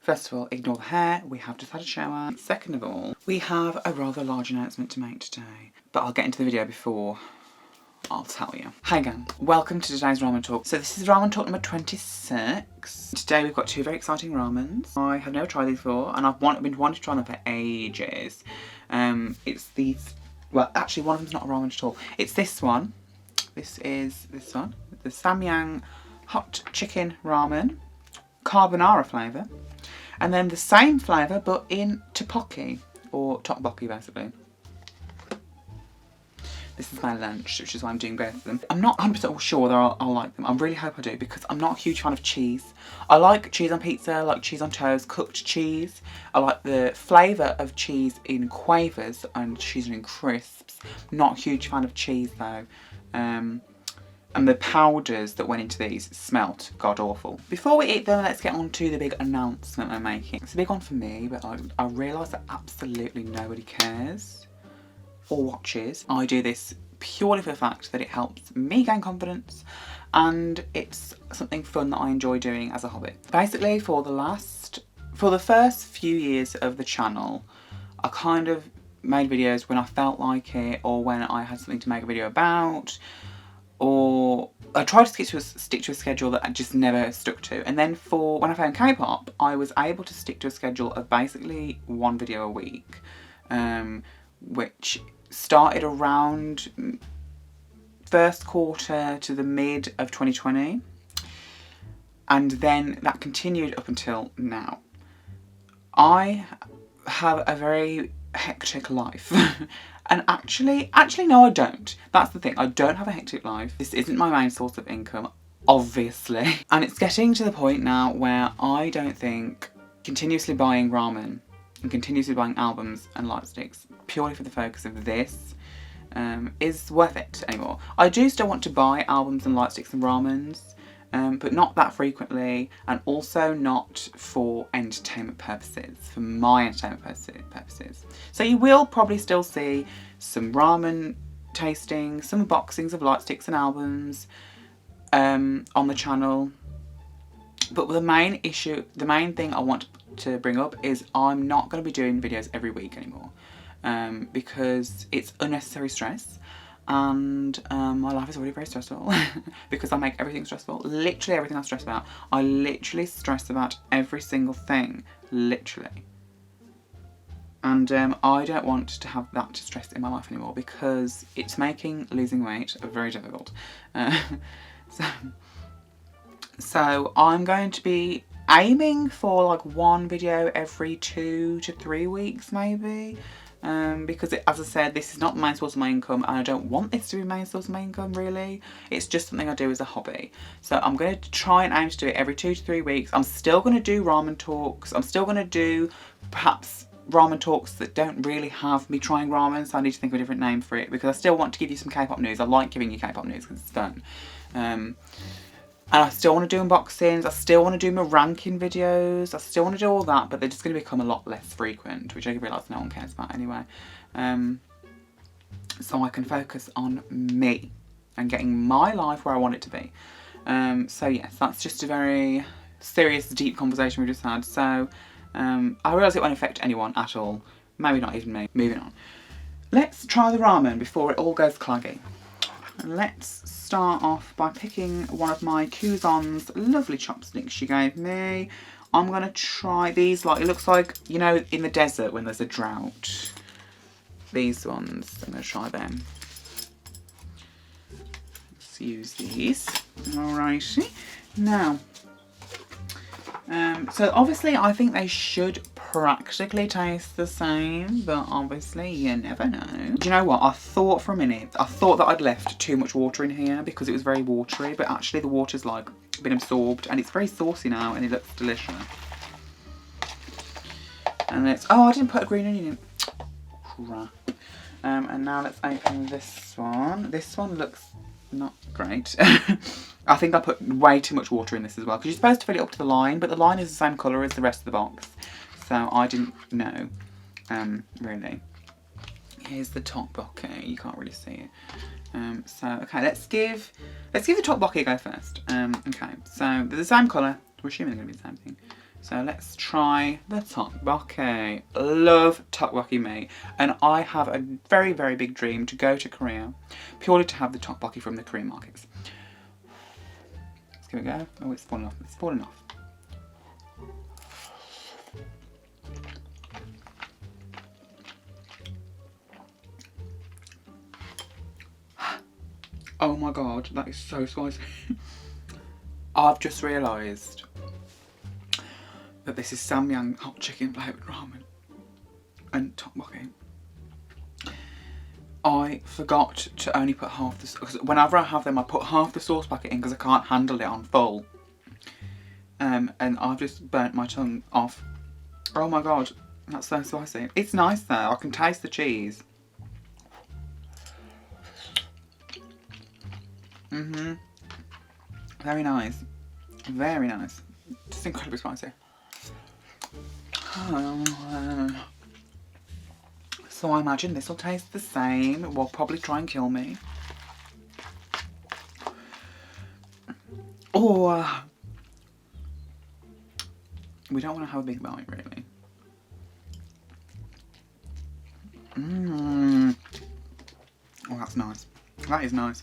First of all, ignore the hair, we have just had a shower. Second of all, we have a rather large announcement to make today, but I'll get into the video before I'll tell you. Hi gang, welcome to today's ramen talk. So this is ramen talk number 26. Today we've got two very exciting ramens. I have never tried these before and I've been wanting to try them for ages. It's these, well actually one of them's not a ramen at all. It's this one. This is this one. The Samyang hot chicken ramen, carbonara flavour. And then the same flavour but in tteokbokki, or tteokbokki basically. This is my lunch, which is why I'm doing both of them. I'm not 100% sure whether I'll like them. I really hope I do because I'm not a huge fan of cheese. I like cheese on pizza, I like cheese on toast, cooked cheese. I like the flavour of cheese in quavers and cheese in crisps. Not a huge fan of cheese though. And the powders that went into these smelt god awful. Before we eat them, let's get on to the big announcement I'm making. It's a big one for me, but I realise that absolutely nobody cares or watches. I do this purely for the fact that it helps me gain confidence and it's something fun that I enjoy doing as a hobby. Basically for the first few years of the channel, I kind of made videos when I felt like it or when I had something to make a video about, or I tried to stick to a schedule that I just never stuck to. And then when I found K-pop, I was able to stick to a schedule of basically one video a week, which started around first quarter to the mid of 2020. And then that continued up until now. I have a very hectic life. And actually no I don't. That's the thing, I don't have a hectic life. This isn't my main source of income, obviously. And it's getting to the point now where I don't think continuously buying ramen and continuously buying albums and light sticks purely for the focus of this is worth it anymore. I do still want to buy albums and light sticks and ramens, but not that frequently, and also not for entertainment purposes, for my entertainment purposes. So you will probably still see some ramen tastings, some unboxings of light sticks and albums on the channel. But the main thing I want to bring up is I'm not going to be doing videos every week anymore, because it's unnecessary stress. And my life is already very stressful because I make everything stressful. Literally everything I stress about. I literally stress about every single thing. Literally. And I don't want to have that stress in my life anymore because it's making losing weight very difficult. So I'm going to be aiming for like one video every 2 to 3 weeks maybe. Because as I said, this is not the main source of my income and I don't want this to be the main source of my income really. It's just something I do as a hobby. So I'm going to try and aim to do it every 2 to 3 weeks. I'm still going to do ramen talks. I'm still going to do perhaps ramen talks that don't really have me trying ramen, so I need to think of a different name for it because I still want to give you some K-pop news. I like giving you K-pop news because it's fun. And I still want to do unboxings, I still want to do my ranking videos, I still want to do all that, but they're just going to become a lot less frequent, which I realise no one cares about anyway. So I can focus on me and getting my life where I want it to be. So yes, that's just a very serious, deep conversation we just had. So I realise it won't affect anyone at all, maybe not even me. Moving on. Let's try the ramen before it all goes claggy. Let's start off by picking one of my Kuzon's lovely chopsticks she gave me. I'm going to try these, like it looks like, you know, in the desert when there's a drought. These ones, I'm going to try them. Let's use these. Alrighty. Now, so obviously I think they should practically taste the same, but obviously you never know. Do you know what? I thought for a minute, I thought that I'd left too much water in here because it was very watery, but actually the water's like been absorbed and it's very saucy now and it looks delicious. And it's, oh, I didn't put a green onion in. Crap. And now let's open this one. This one looks not great. I think I put way too much water in this as well because you're supposed to fill it up to the line, but the line is the same colour as the rest of the box. So I didn't know, really. Here's the tteokbokki. You can't really see it. So okay, let's give the tteokbokki a go first. Okay, so they're the same colour. We're assuming they're going to be the same thing. So let's try the tteokbokki. Love tteokbokki me. And I have a very, very big dream to go to Korea purely to have the tteokbokki from the Korean markets. Let's give it a go. Oh, it's falling off. It's falling off. Oh my god, that is so spicy. I've just realised that this is samyang hot chicken flavoured ramen and tteokbokki. I forgot to only put half the sauce. Whenever I have them, I put half the sauce packet in because I can't handle it on full. And I've just burnt my tongue off. Oh my god, that's so spicy. It's nice though, I can taste the cheese. Very nice. Very nice. Just incredibly spicy. So I imagine this will taste the same. Will probably try and kill me. Or we don't want to have a big bite, really. Oh, that's nice. That is nice.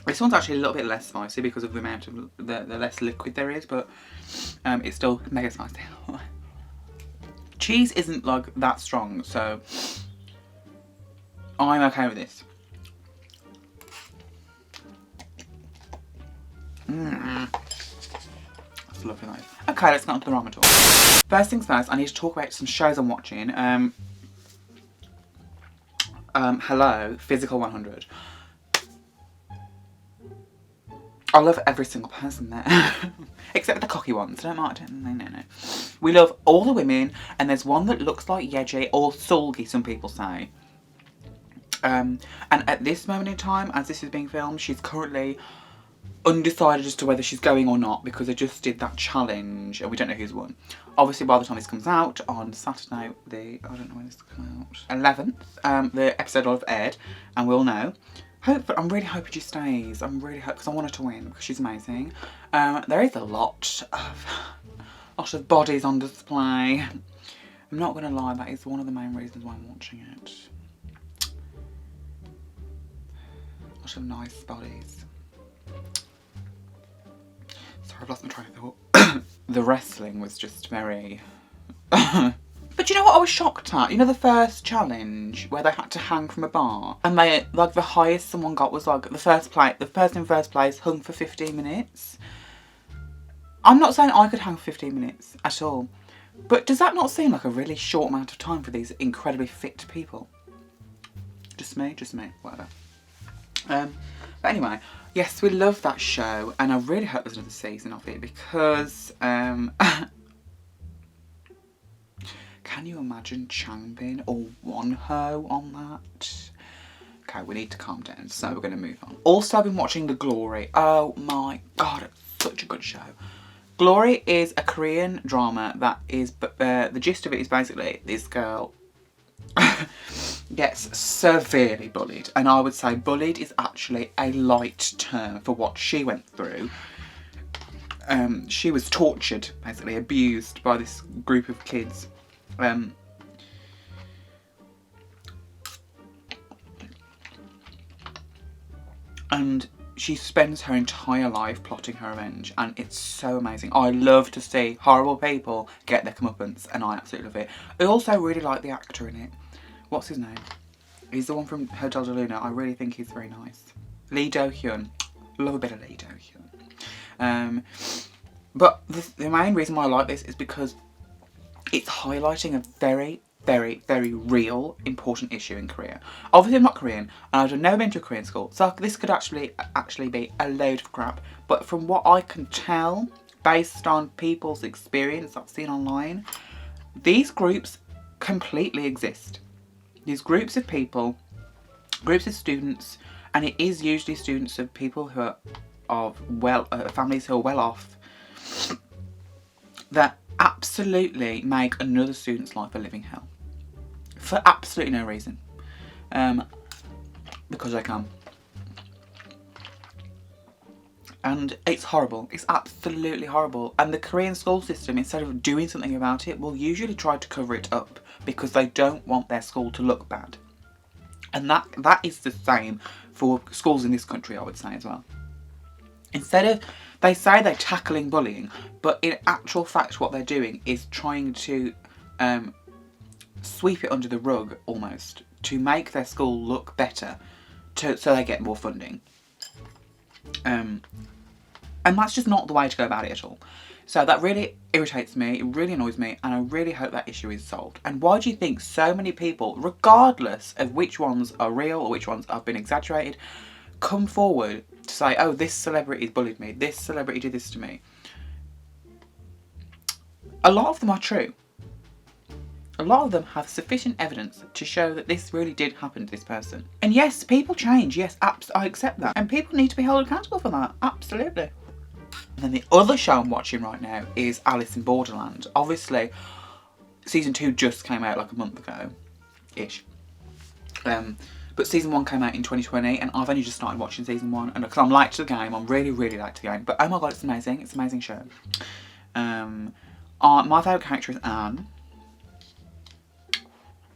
This one's actually a little bit less spicy because of the amount of the less liquid there is, but it's still mega spicy. Cheese isn't like that strong, so I'm okay with this. That's lovely, that is. Okay, let's get on to the ramen talk. First things first, I need to talk about some shows I'm watching. Hello, Physical 100. I love every single person there. Except the cocky ones. I don't mind it. No. We love all the women, and there's one that looks like Yeji, or Sulgi, some people say. And at this moment in time, as this is being filmed, she's currently undecided as to whether she's going or not, because they just did that challenge, and we don't know who's won. Obviously, by the time this comes out, on Saturday, I don't know when this will come out, 11th, the episode will have aired, and we'll know. I'm really hoping she stays. I'm really hoping, because I want her to win, because she's amazing. There is a lot of bodies on display. I'm not going to lie, that is one of the main reasons why I'm watching it. A lot of nice bodies. Sorry, I've lost my train of thought. The wrestling was just very... But you know what I was shocked at? You know the first challenge where they had to hang from a bar? And they, like, the highest someone got was like the person in first place hung for 15 minutes. I'm not saying I could hang for 15 minutes at all. But does that not seem like a really short amount of time for these incredibly fit people? Just me, whatever. But anyway, yes, we love that show, and I really hope there's another season of it, because can you imagine Changbin or Wonho on that? Okay, we need to calm down, so we're going to move on. Also, I've been watching The Glory. Oh my god, it's such a good show. Glory is a Korean drama that is, the gist of it is basically this girl gets severely bullied. And I would say bullied is actually a light term for what she went through. She was tortured, basically abused by this group of kids. And she spends her entire life plotting her revenge, and it's so amazing. I love to see horrible people get their comeuppance, and I absolutely love it. I also really like the actor in it. What's his name? He's the one from Hotel de Loona. I really think he's very nice. Lee Do-hyun. Love a bit of Lee Do-hyun. But the main reason why I like this is because it's highlighting a very, very, very real, important issue in Korea. Obviously, I'm not Korean, and I've never been to a Korean school, so this could actually be a load of crap. But from what I can tell, based on people's experience I've seen online, these groups completely exist. These groups of people, groups of students, and it is usually students of people who are of families who are well off, that absolutely make another student's life a living hell. For absolutely no reason. Because I can. And it's horrible. It's absolutely horrible. And the Korean school system, instead of doing something about it, will usually try to cover it up because they don't want their school to look bad. And that is the same for schools in this country, I would say, as well. Instead of, they say they're tackling bullying, but in actual fact what they're doing is trying to sweep it under the rug, almost, to make their school look better, so they get more funding. And that's just not the way to go about it at all. So that really irritates me, it really annoys me, and I really hope that issue is solved. And why do you think so many people, regardless of which ones are real or which ones have been exaggerated, come forward to say, oh, this celebrity bullied me, this celebrity did this to me? A lot of them are true. A lot of them have sufficient evidence to show that this really did happen to this person. And yes, people change, yes, I accept that. And people need to be held accountable for that, absolutely. And then the other show I'm watching right now is Alice in Borderland. Obviously, season 2 just came out like a month ago-ish. But season 1 came out in 2020 and I've only just started watching season 1. And because I'm late to the game, I'm really, really late to the game. But oh my god, it's amazing. It's an amazing show. My favourite character is Anne.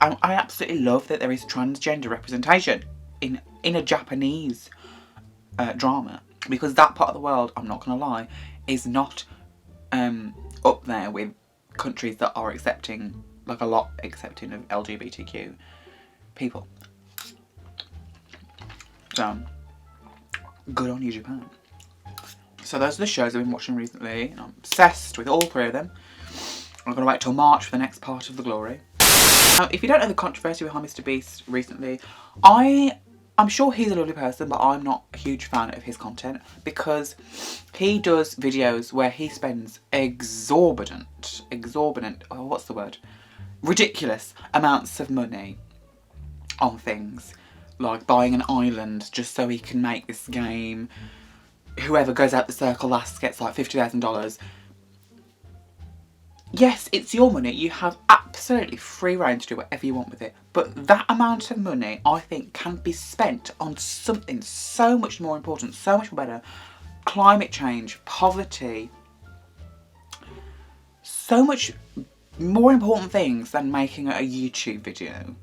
I absolutely love that there is transgender representation in a Japanese drama, because that part of the world, I'm not going to lie, is not up there with countries that are accepting, like a lot accepting of LGBTQ people. So, good on you, Japan. So those are the shows I've been watching recently, and I'm obsessed with all 3 of them. I'm going to wait till March for the next part of The Glory. Now, if you don't know the controversy behind Mr. Beast recently, I'm sure he's a lovely person, but I'm not a huge fan of his content because he does videos where he spends exorbitant, oh, what's the word? Ridiculous amounts of money on things, like buying an island just so he can make this game. Whoever goes out the circle last gets like $50,000. Yes, it's your money. You have absolutely free rein to do whatever you want with it. But that amount of money, I think, can be spent on something so much more important, so much more better. Climate change, poverty. So much more important things than making a YouTube video.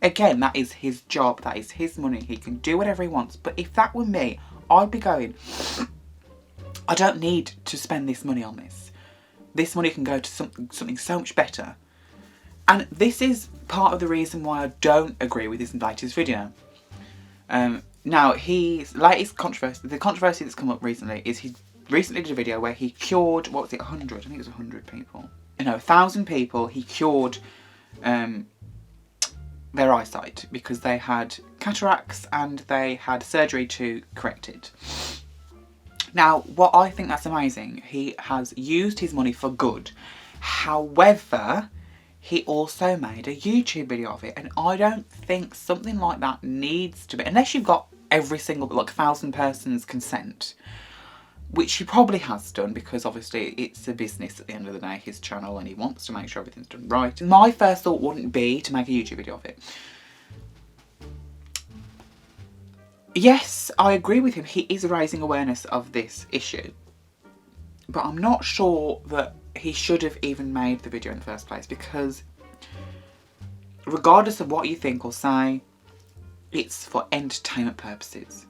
Again, that is his job. That is his money. He can do whatever he wants. But if that were me, I'd be going, I don't need to spend this money on this. This money can go to something so much better. And this is part of the reason why I don't agree with his latest video. Now, his latest controversy, the controversy that's come up recently, is he recently did a video where he cured, what was it, 100? I think it was 100 people. No, 1,000 people he cured their eyesight because they had cataracts and they had surgery to correct it. Now, what I think that's amazing, he has used his money for good. However, he also made a YouTube video of it, and I don't think something like that needs to be, unless you've got every single, like 1,000 persons consent, which he probably has done because obviously it's a business at the end of the day, his channel, and he wants to make sure everything's done right. My first thought wouldn't be to make a YouTube video of it. Yes, I agree with him, he is raising awareness of this issue. But I'm not sure that he should have even made the video in the first place, because regardless of what you think or say, it's for entertainment purposes,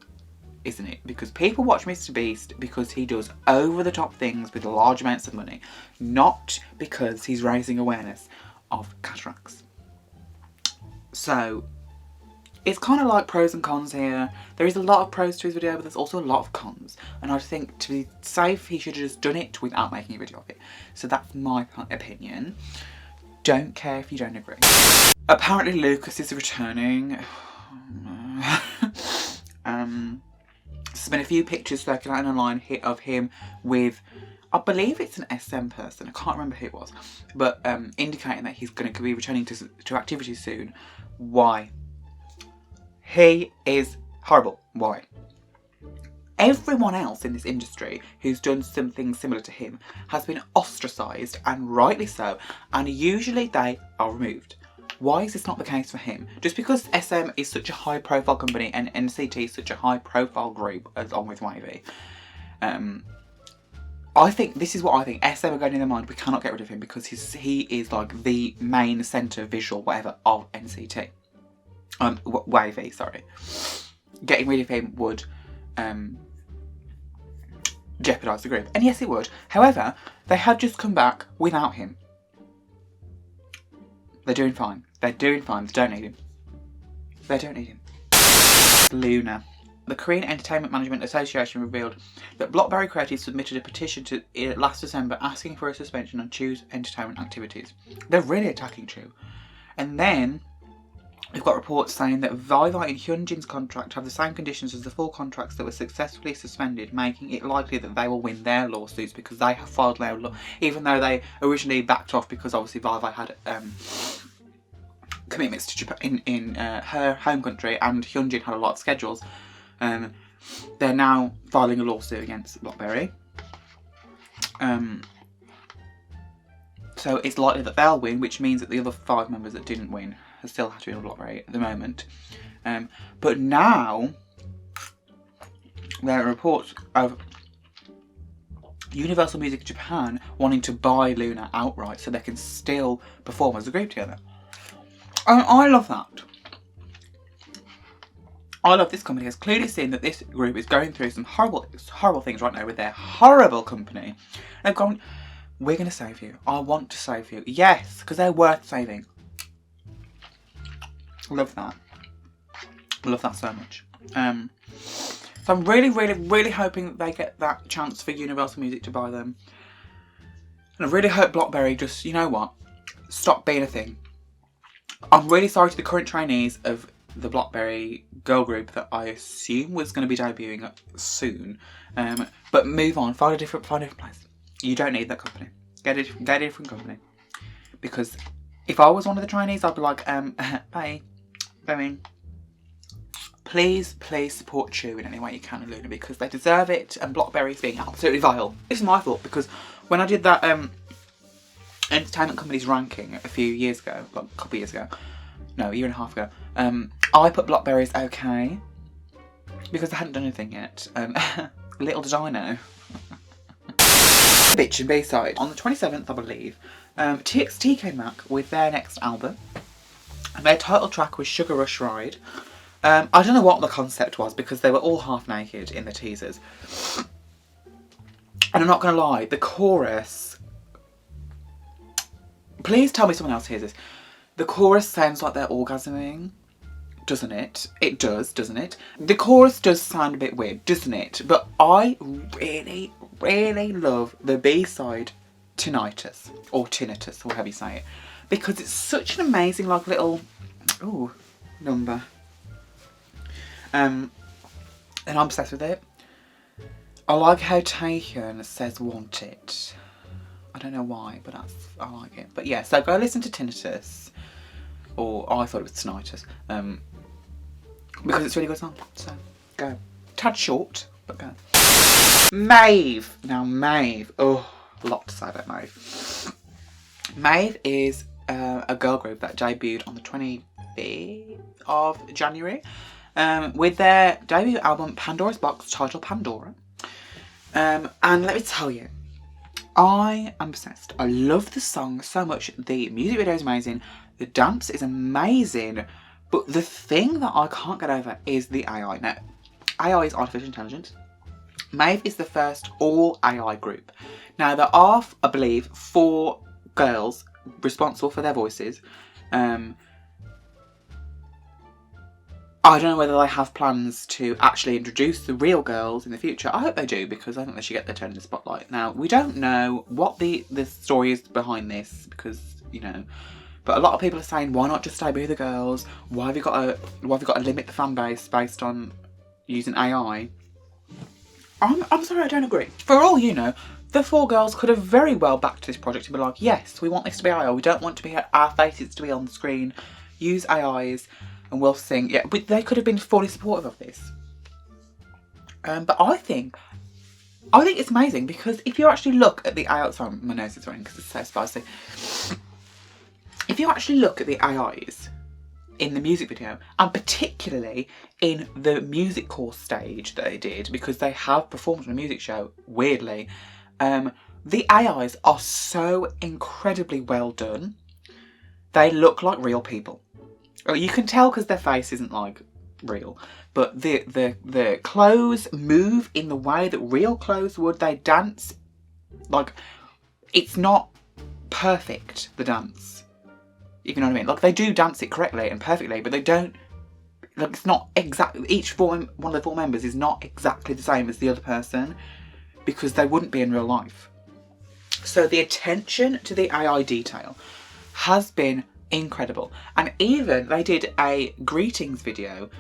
isn't it? Because people watch Mr. Beast because he does over-the-top things with large amounts of money, not because he's raising awareness of cataracts. So it's kind of like pros and cons here. There is a lot of pros to his video, but there's also a lot of cons. And I think to be safe, he should have just done it without making a video of it. So that's my opinion. Don't care if you don't agree. Apparently Lucas is returning. There's been a few pictures circulating online of him with, I believe it's an SM person, I can't remember who it was, but indicating that he's going to be returning to activities soon. Why? He is horrible. Why? Everyone else in this industry who's done something similar to him has been ostracised, and rightly so, and usually they are removed. Why is this not the case for him? Just because SM is such a high profile company and NCT is such a high profile group, along with Mave, I think, this is what I think, SM are going in their mind, we cannot get rid of him because he is like the main centre, visual, whatever, of NCT. Wavy, sorry. Getting rid of him would jeopardise the group. And yes, it would. However, they had just come back without him. They're doing fine. They're doing fine. They don't need him. They don't need him. Loona. The Korean Entertainment Management Association revealed that Blockberry creatives submitted a petition to last December asking for a suspension on Chu's entertainment activities. They're really attacking Chu. And then we've got reports saying that Viva and Hyunjin's contract have the same conditions as the 4 contracts that were successfully suspended, making it likely that they will win their lawsuits because they have filed their even though they originally backed off because obviously Viva had commitments to Japan in her home country and Hyunjin had a lot of schedules. They're now filing a lawsuit against Blockberry. So it's likely that they'll win, which means that the other 5 members that didn't win still have to be on Blockberry at the moment. But now there are reports of Universal Music Japan wanting to buy Loona outright so they can still perform as a group together. And I love that. I love this company has clearly seen that this group is going through some horrible things right now with their horrible company. And they've gone, we're going to save you. I want to save you. Yes, because they're worth saving. Love that. Love that so much. So I'm really hoping that they get that chance for Universal Music to buy them. And I really hope Blockberry just, you know what, stop being a thing. I'm really sorry to the current trainees of the Blockberry girl group that I assume was going to be debuting soon. But move on, find a different place. You don't need that company. Get a different company. Because if I was one of the trainees, I'd be like, bye. I mean, please support Chu in any way you can and Loona because they deserve it and Blockberry's being absolutely vile. This is my fault because when I did that entertainment companies ranking a few years ago, like a couple of years ago, no, a year and a half ago, I put Blockberry's okay because they hadn't done anything yet. Little did I know. Bitch and B-side. On the 27th, I believe, TXT came back with their next album. Their title track was Sugar Rush Ride. I don't know what the concept was because they were all half naked in the teasers. And I'm not going to lie, the chorus... Please tell me someone else hears this. The chorus sounds like they're orgasming, doesn't it? It does, doesn't it? The chorus does sound a bit weird, doesn't it? But I really love the B-side Tinnitus, or Tinnitus, or however you say it. Because it's such an amazing, like, little, number. And I'm obsessed with it. I like how Taehyun says want it. I don't know why, but I like it. But yeah, so go listen to Tinnitus. Or I thought it was Tinnitus. Because it's a really good song. So go. Tad short, but go. Mave. Now Mave. Oh, a lot to say about Mave. Mave is a girl group that debuted on the 25th of January with their debut album Pandora's Box, titled Pandora. And let me tell you, I am obsessed. I love the song so much. The music video is amazing. The dance is amazing. But the thing that I can't get over is the AI. Now, AI is artificial intelligence. Mave is the first all AI group. Now, there are, I believe, 4 girls responsible for their voices. I don't know whether they have plans to actually introduce the real girls in the future. I hope they do because I think they should get their turn in the spotlight. Now, we don't know what the story is behind this because, you know, but a lot of people are saying, why not just debut the girls? Why have you got to limit the fan base based on using AI? I'm sorry, I don't agree. For all you know, the 4 girls could have very well backed this project and be like, yes, we want this to be AI. We don't want to be our faces to be on the screen. Use AIs and we'll sing. Yeah, but they could have been fully supportive of this. But I think it's amazing because if you actually look at the AI... Sorry, my nose is running because it's so spicy. If you actually look at the AIs in the music video, and particularly in the music course stage that they did, because they have performed on a music show, weirdly, the AIs are so incredibly well done. They look like real people. You can tell because their face isn't like real, but the clothes move in the way that real clothes would. They dance like, it's not perfect, the dance, if you know what I mean. Like, they do dance it correctly and perfectly, but they don't, like, it's not exactly, one of the 4 members is not exactly the same as the other person, because they wouldn't be in real life. So the attention to the AI detail has been incredible. And even they did a greetings video,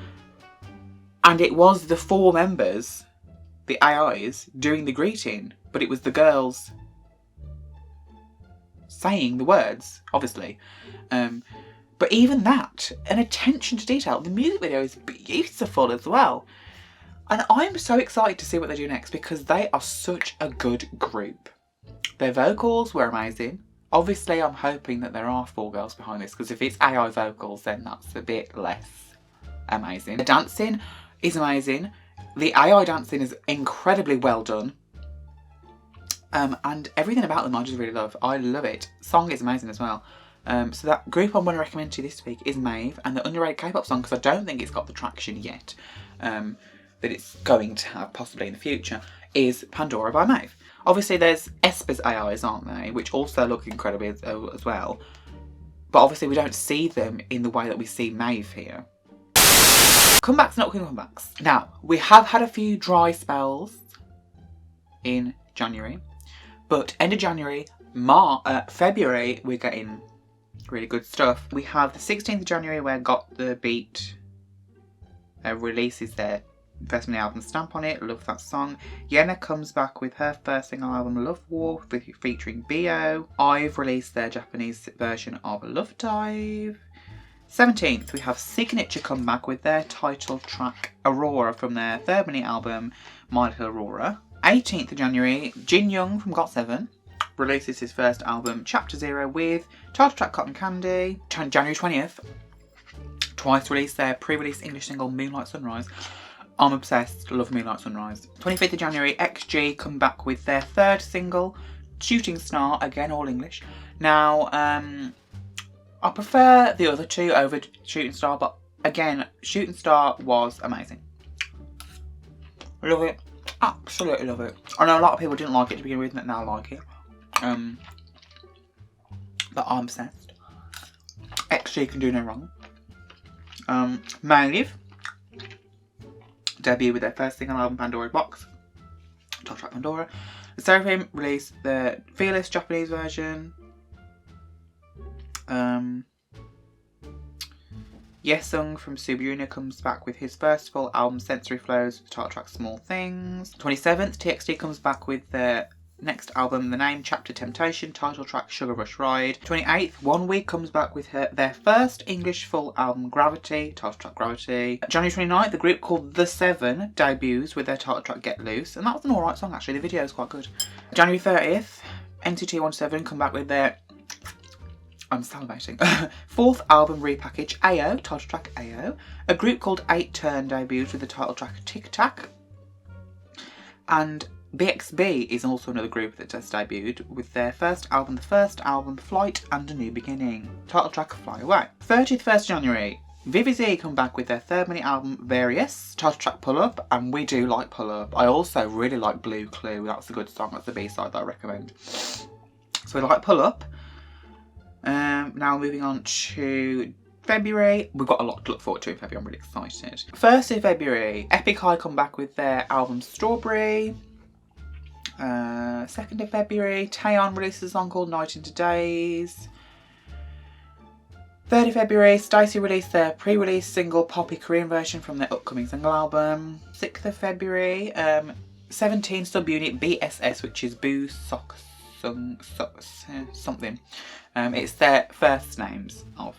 and it was the 4 members, the AIs, doing the greeting, but it was the girls saying the words, obviously. But even that, an attention to detail. The music video is beautiful as well. And I'm so excited to see what they do next, because they are such a good group. Their vocals were amazing. Obviously, I'm hoping that there are 4 girls behind this, because if it's AI vocals, then that's a bit less amazing. The dancing is amazing. The AI dancing is incredibly well done. And everything about them I just really love. I love it. Song is amazing as well. So that group I'm going to recommend to you this week is Mave, and the underrated K-pop song, because I don't think it's got the traction yet that it's going to have possibly in the future, is Pandora by Mave. Obviously there's aespa's AIs, aren't they, which also look incredible as well. But obviously we don't see them in the way that we see Mave here. Comebacks, not comebacks. Now, we have had a few dry spells in January, but end of January, February, we're getting really good stuff. We have the 16th of January where Got the Beat releases their first mini album Stamp on It. Love that song. Yena comes back with her first single album Love War featuring B.O. IVE released their Japanese version of Love Dive. 17th we have Signature come back with their title track Aurora from their 3rd mini album My Little Aurora. 18th of January, Jin Young from GOT7 releases his first album Chapter Zero with title track Cotton Candy. January 20th, Twice released their pre-release English single Moonlight Sunrise. I'm obsessed, love Moonlight Sunrise. 25th of January, XG come back with their 3rd single, Shooting Star, again all English. Now, I prefer the other 2 over Shooting Star, but again, Shooting Star was amazing. Love it, absolutely love it. I know a lot of people didn't like it to begin with, but now like it. But I'm obsessed. XG can do no wrong. Mave debut with their first single album Pandora Box, title track Pandora. The Seraphim released the Fearless Japanese version. Yesung from Subaruna comes back with his first full album Sensory Flows with the title track Small Things. 27th, TXT comes back with their next album The Name Chapter Temptation, title track Sugar Rush Ride. 28th, 1 Week comes back with their first English full album Gravity, title track Gravity. January 29th, the group called The Seven debuts with their title track Get Loose, and that was an alright song actually, the video is quite good. January 30th, NCT 127 come back with their, I'm salivating, 4th album repackage AO, title track AO. A group called 8 Turn debuts with the title track Tic Tac. And BXB is also another group that has debuted with their first album, the first album Flight and a New Beginning, title track Fly Away. 31st January, VVZ come back with their 3rd mini album Various, title track Pull Up, and we do like Pull Up. I also really like Blue Clue, that's a good song, that's the B-side that I recommend. So we like Pull Up. Now moving on to February, we've got a lot to look forward to in February, I'm really excited. 1st of February, Epic High come back with their album Strawberry. 2nd of February, Taeyeon releases a song called Night Into Days. 3rd of February, Stacey released their pre-release single Poppy Korean version from their upcoming single album. 6th of February, 17 subunit BSS, which is Boo Sok Sung something. It's their first names of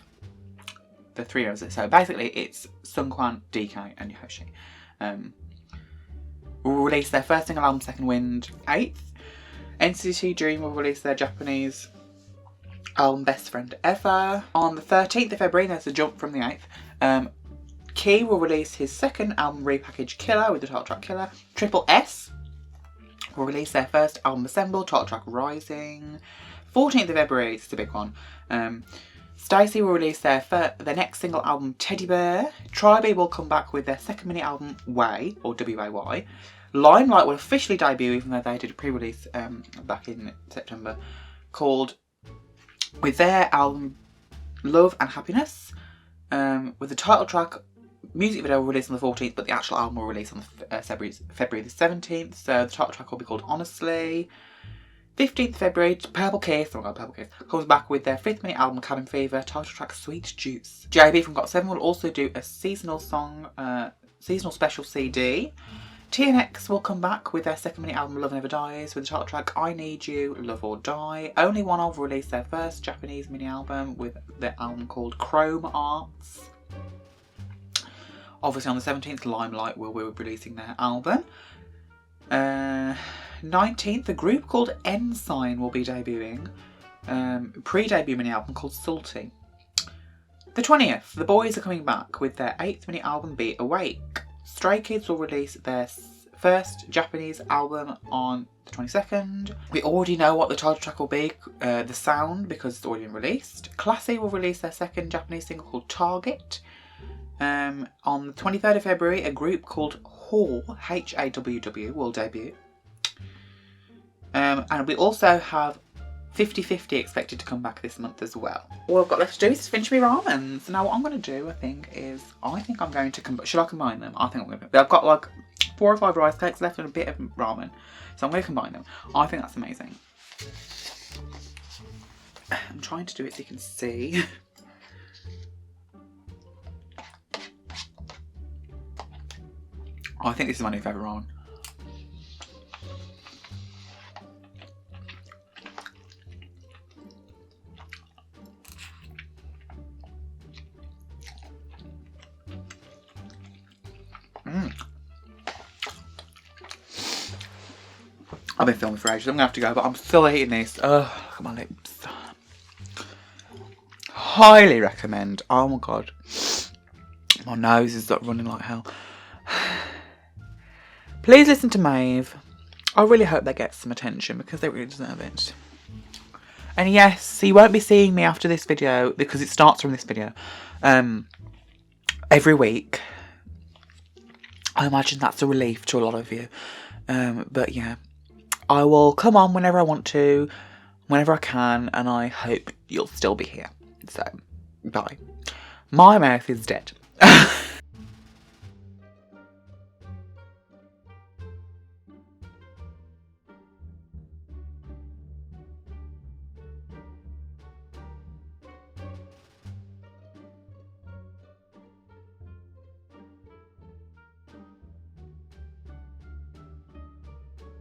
the 3 of us. So basically it's Sungkwan, DK and Yoshi. Will release their first single album Second Wind 8th. NCT Dream will release their Japanese album Best Friend Ever. On the 13th of February, there's a jump from the 8th. Key will release his second album repackaged Killer with the title track Killer. Triple S will release their first album Assemble, title track Rising. 14th of February, this is a big one. Stacey will release their next single album Teddy Bear. Tribe will come back with their second mini album Way, or W-A-Y. Limelight will officially debut, even though they did a pre-release back in September, with their album Love and Happiness, with the title track. Music video will release on the 14th, but the actual album will release on the February the 17th. So the title track will be called Honestly. 15th February, Purple Kiss comes back with their 5th mini album Cabin Fever, title track Sweet Juice. JB from Got7 will also do a seasonal special CD. TNX will come back with their second mini album Love Never Dies with the title track I Need You, Love or Die. Only One Of will release their first Japanese mini album with their album called Chrome Arts. Obviously on the 17th, Limelight will be releasing their album. 19th, a group called Ensign will be debuting. Pre-debut mini album called Salty. The 20th, the boys are coming back with their 8th mini album Be Awake. Stray Kids will release their first Japanese album on the 22nd. We already know what the title track will be, The Sound, because it's already been released. Classy will release their second Japanese single called Target. On the 23rd of February, a group called Haw, H-A-W-W, will debut. And we also have 50/50 expected to come back this month as well. All I've got left to do is finish my ramen. So now what I'm going to do, I think I'm going to should I combine them? I think I'm going to. I've got like 4 or 5 rice cakes left and a bit of ramen. So I'm going to combine them. I think that's amazing. I'm trying to do it so you can see. I think this is my new favourite ramen. I've been filming for ages. I'm going to have to go, but I'm still eating this. Look at my lips. Highly recommend. Oh my god. My nose is like running like hell. Please listen to Mave. I really hope they get some attention because they really deserve it. And yes, you won't be seeing me after this video because it starts from this video. Every week. I imagine that's a relief to a lot of you. But yeah. I will come on whenever I want to, whenever I can, and I hope you'll still be here. So, bye. My mouth is dead.